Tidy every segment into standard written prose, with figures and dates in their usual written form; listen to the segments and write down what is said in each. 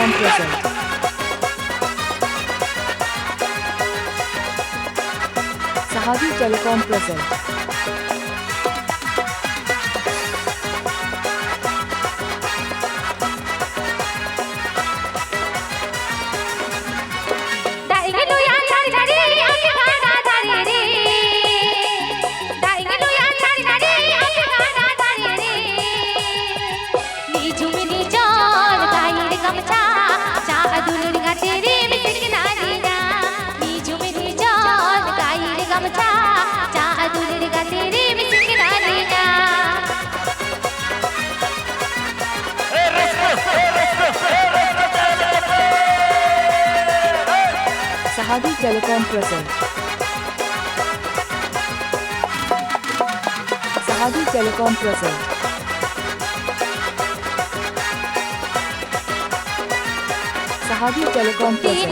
Telecom present. Sahabi Telecom present. Sahabi Telecom present. Sahabi Telecom present. Sahabi Telecom present.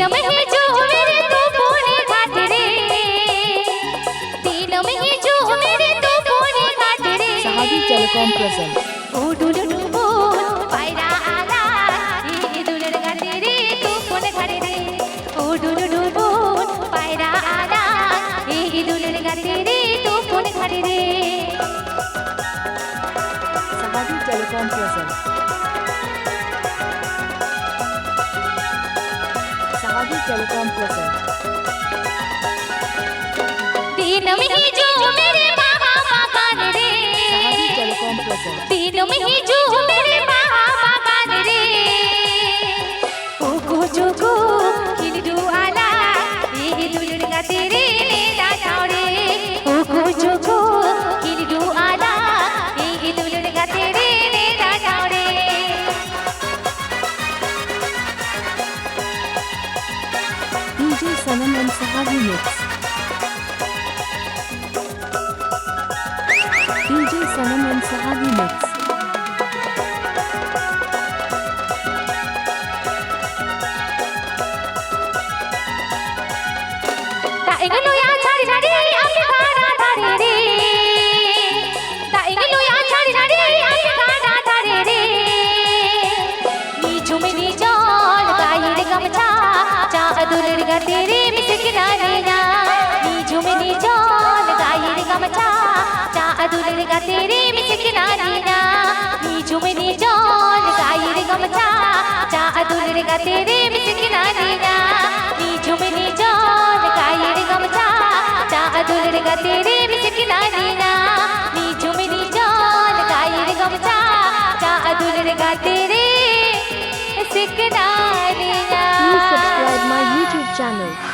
Sahabi Telecom present. Sahabi Telecom present. Sahabi Telecom present. Sahabi Telecom present. DJ Sanam and Sahabi mix. DJ Sanam and Sahabi mix. Please subscribe my YouTube channel.